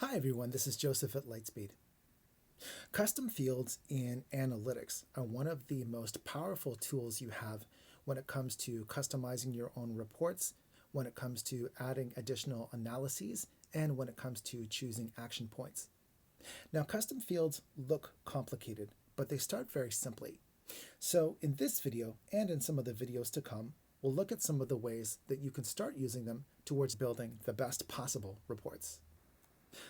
Hi everyone, this is Joseph at Lightspeed. Custom fields in analytics are one of the most powerful tools you have when it comes to customizing your own reports, when it comes to adding additional analyses, and when it comes to choosing action points. Now, custom fields look complicated, but they start very simply. So in this video, and in some of the videos to come, we'll look at some of the ways that you can start using them towards building the best possible reports.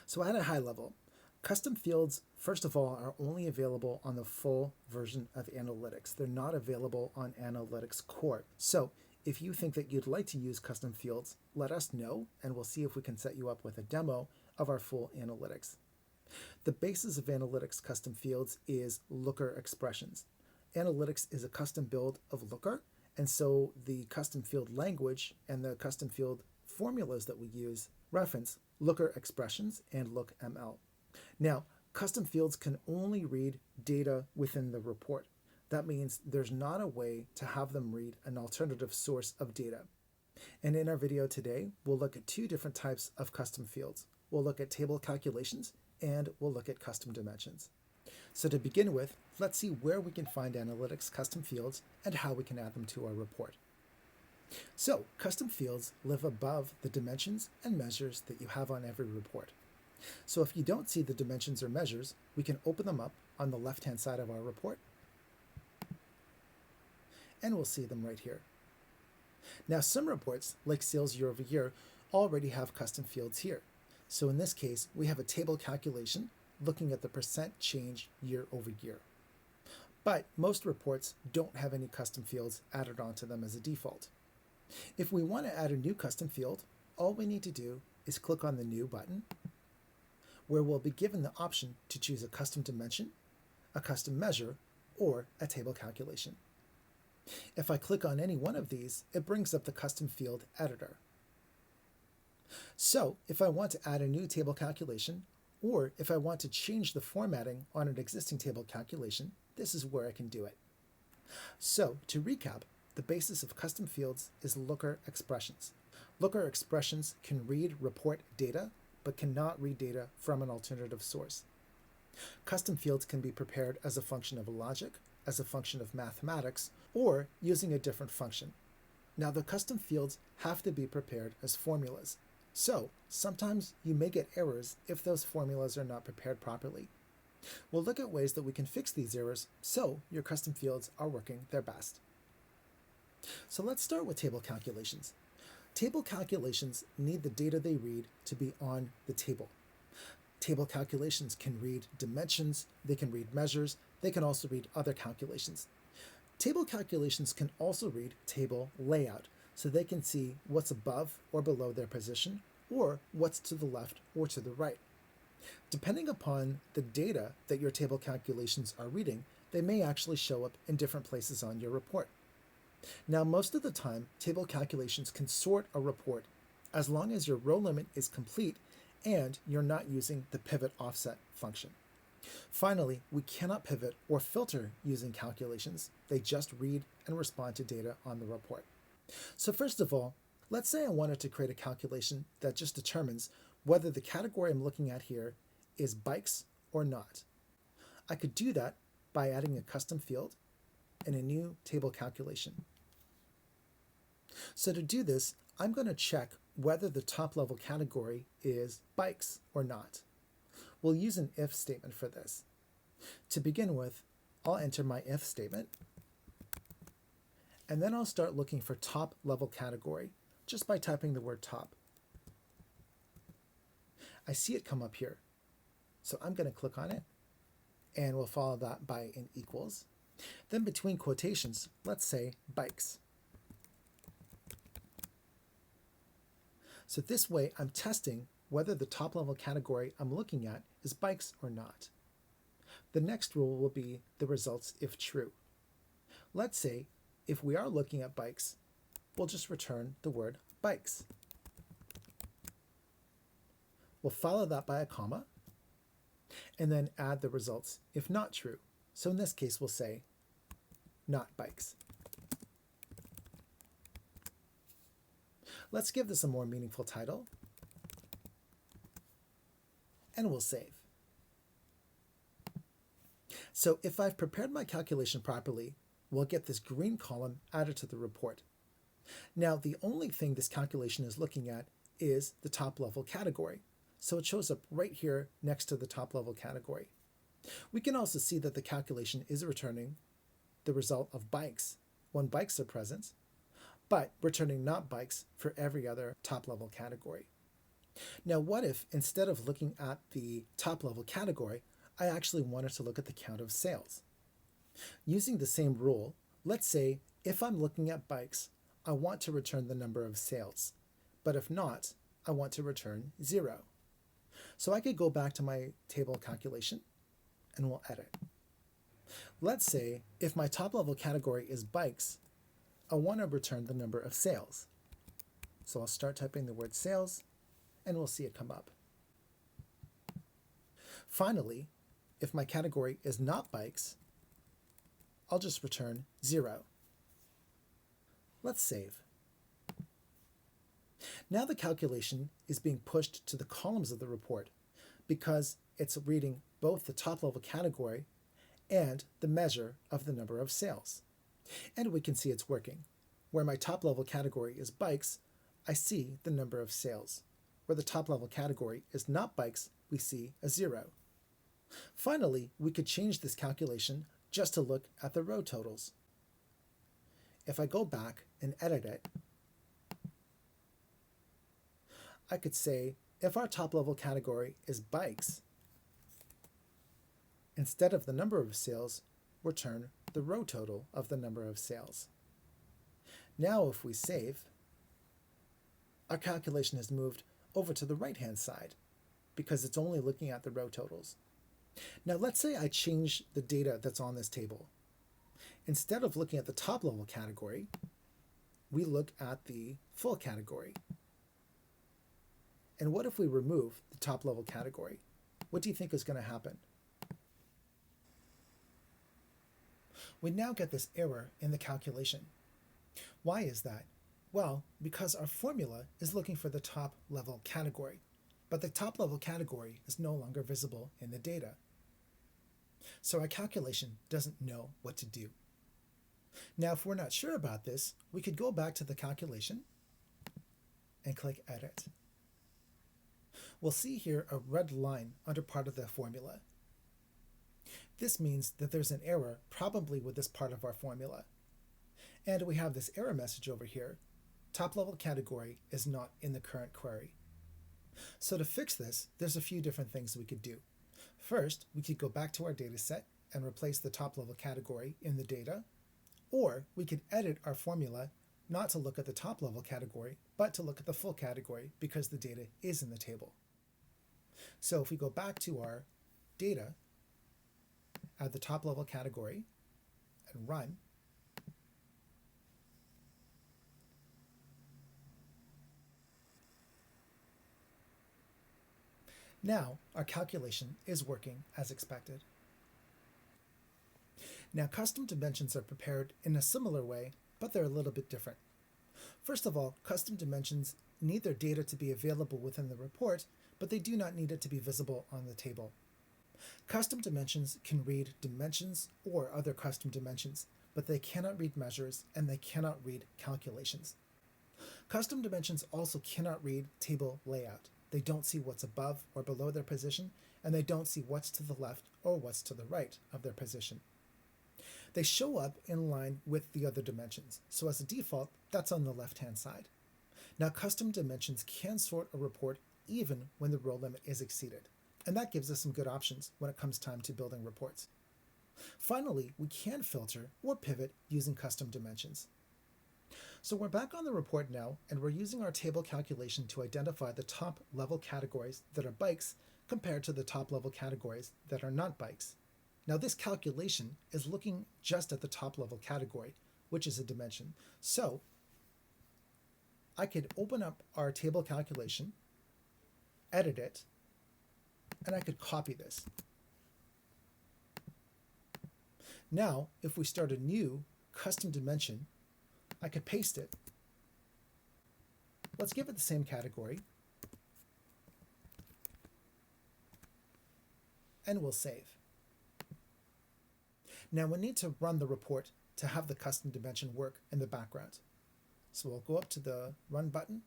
So at a high level, custom fields, first of all, are only available on the full version of analytics. They're not available on Analytics Core. So if you think that you'd like to use custom fields, let us know, and we'll see if we can set you up with a demo of our full analytics. The basis of analytics custom fields is looker expressions. Analytics is a custom build of looker, and so the custom field language and the custom field formulas that we use reference looker expressions and lookml. Now, custom fields can only read data within the report. That means there's not a way to have them read an alternative source of data. And in our video today, we'll look at two different types of custom fields. We'll look at table calculations and we'll look at custom dimensions. So to begin with, let's see where we can find analytics custom fields and how we can add them to our report. So, custom fields live above the dimensions and measures that you have on every report. So if you don't see the dimensions or measures, we can open them up on the left-hand side of our report, and we'll see them right here. Now, some reports, like sales year over year, already have custom fields here. So in this case, we have a table calculation looking at the percent change year over year. But most reports don't have any custom fields added onto them as a default. If we want to add a new custom field, all we need to do is click on the New button, where we'll be given the option to choose a custom dimension, a custom measure, or a table calculation. If I click on any one of these, it brings up the custom field editor. So if I want to add a new table calculation, or if I want to change the formatting on an existing table calculation, this is where I can do it. So to recap, the basis of custom fields is looker expressions. Looker expressions can read report data, but cannot read data from an alternative source. Custom fields can be prepared as a function of logic, as a function of mathematics, or using a different function. Now, the custom fields have to be prepared as formulas. So sometimes you may get errors if those formulas are not prepared properly. We'll look at ways that we can fix these errors so your custom fields are working their best. So let's start with table calculations. Table calculations need the data they read to be on the table. Table calculations can read dimensions, they can read measures, they can also read other calculations. Table calculations can also read table layout, so they can see what's above or below their position, or what's to the left or to the right. Depending upon the data that your table calculations are reading, they may actually show up in different places on your report. Now, most of the time, table calculations can sort a report as long as your row limit is complete and you're not using the pivot offset function. Finally, we cannot pivot or filter using calculations. They just read and respond to data on the report. So first of all, let's say I wanted to create a calculation that just determines whether the category I'm looking at here is bikes or not. I could do that by adding a custom field and a new table calculation. So to do this, I'm going to check whether the top level category is bikes or not. We'll use an if statement for this. To begin with, I'll enter my if statement, and then I'll start looking for top level category just by typing the word top. I see it come up here, so I'm going to click on it, and we'll follow that by an equals. Then between quotations, let's say bikes. So this way I'm testing whether the top level category I'm looking at is bikes or not. The next rule will be the results if true. Let's say if we are looking at bikes, we'll just return the word bikes. We'll follow that by a comma and then add the results if not true. So in this case, we'll say not bikes. Let's give this a more meaningful title. and we'll save. So if I've prepared my calculation properly, we'll get this green column added to the report. Now, the only thing this calculation is looking at is the top level category. So it shows up right here next to the top level category. We can also see that the calculation is returning the result of bikes when bikes are present, but returning not bikes for every other top level category. Now, what if instead of looking at the top level category, I actually wanted to look at the count of sales? Using the same rule, let's say if I'm looking at bikes, I want to return the number of sales, but if not, I want to return 0. So I could go back to my table calculation and we'll edit. Let's say if my top level category is bikes, I want to return the number of sales. So I'll start typing the word sales and we'll see it come up. Finally, if my category is not bikes, I'll just return 0. Let's save. Now the calculation is being pushed to the columns of the report because it's reading both the top level category and the measure of the number of sales. And we can see it's working. Where my top level category is bikes, I see the number of sales. Where the top level category is not bikes, we see a 0. Finally, we could change this calculation just to look at the row totals. If I go back and edit it, I could say if our top level category is bikes, instead of the number of sales, return the row total of the number of sales. Now if we save, our calculation has moved over to the right-hand side because it's only looking at the row totals. Now let's say I change the data that's on this table. Instead of looking at the top level category, we look at the full category. And what if we remove the top level category? What do you think is going to happen? We now get this error in the calculation. Why is that? Well, because our formula is looking for the top level category, but the top level category is no longer visible in the data. So our calculation doesn't know what to do. Now, if we're not sure about this, we could go back to the calculation and click Edit. We'll see here a red line under part of the formula. This means that there's an error probably with this part of our formula. And we have this error message over here. Top level category is not in the current query. So to fix this, there's a few different things we could do. First, we could go back to our data set and replace the top level category in the data, or we could edit our formula not to look at the top level category, but to look at the full category because the data is in the table. So if we go back to our data, add the top level category, and run, now our calculation is working as expected. Now custom dimensions are prepared in a similar way, but they're a little bit different. First of all, custom dimensions need their data to be available within the report, but they do not need it to be visible on the table. Custom dimensions can read dimensions or other custom dimensions, but they cannot read measures and they cannot read calculations. Custom dimensions also cannot read table layout. They don't see what's above or below their position, and they don't see what's to the left or what's to the right of their position. They show up in line with the other dimensions, so as a default, that's on the left-hand side. Now, custom dimensions can sort a report even when the row limit is exceeded, and that gives us some good options when it comes time to building reports. Finally, we can filter or pivot using custom dimensions. So we're back on the report now, and we're using our table calculation to identify the top level categories that are bikes compared to the top level categories that are not bikes. Now this calculation is looking just at the top level category, which is a dimension. So I could open up our table calculation, edit it, and I could copy this. Now, if we start a new custom dimension, I could paste it. Let's give it the same category. and we'll save. Now we need to run the report to have the custom dimension work in the background. So we'll go up to the Run button.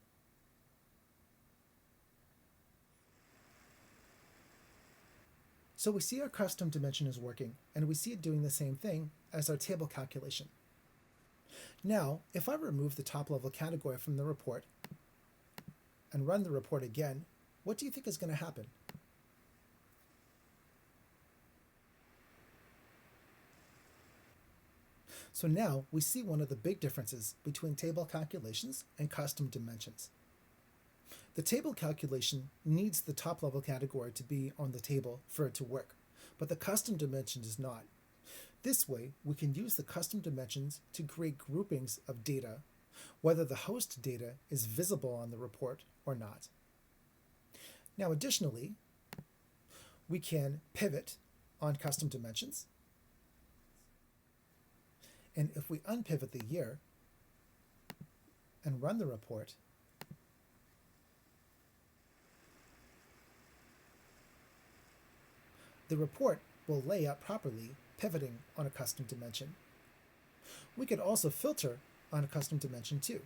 So we see our custom dimension is working, and we see it doing the same thing as our table calculation. Now, if I remove the top level category from the report and run the report again, what do you think is going to happen? So now we see one of the big differences between table calculations and custom dimensions. The table calculation needs the top level category to be on the table for it to work, but the custom dimension does not. This way, we can use the custom dimensions to create groupings of data, whether the host data is visible on the report or not. Now, additionally, we can pivot on custom dimensions. And if we unpivot the year and run the report, the report will lay out properly, pivoting on a custom dimension. We could also filter on a custom dimension too.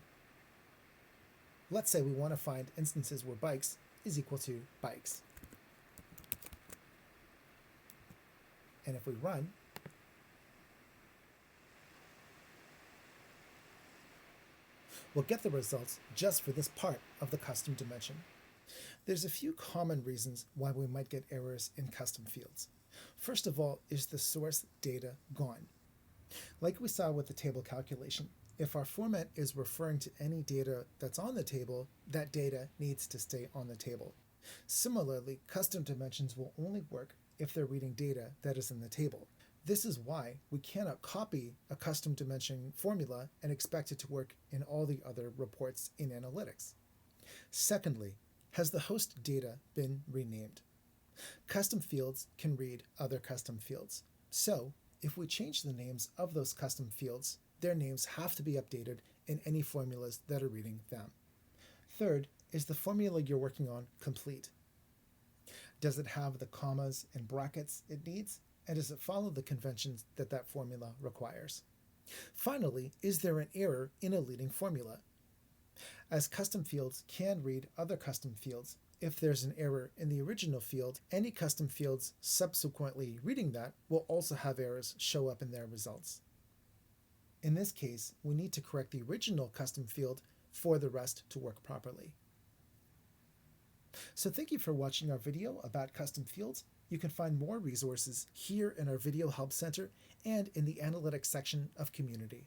Let's say we want to find instances where bikes is equal to bikes. And if we run, we'll get the results just for this part of the custom dimension. There's a few common reasons why we might get errors in custom fields. First of all is the source data gone. Like we saw with the table calculation, if our format is referring to any data that's on the table, that data needs to stay on the table. Similarly, custom dimensions will only work if they're reading data that is in the table. This is why we cannot copy a custom dimension formula and expect it to work in all the other reports in analytics. Secondly, has the host data been renamed? Custom fields can read other custom fields. So, if we change the names of those custom fields, their names have to be updated in any formulas that are reading them. Third, is the formula you're working on complete? Does it have the commas and brackets it needs? And does it follow the conventions that that formula requires? Finally, is there an error in a leading formula? As custom fields can read other custom fields, if there's an error in the original field, any custom fields subsequently reading that will also have errors show up in their results. In this case, we need to correct the original custom field for the rest to work properly. So thank you for watching our video about custom fields. You can find more resources here in our Video Help Center and in the Analytics section of Community.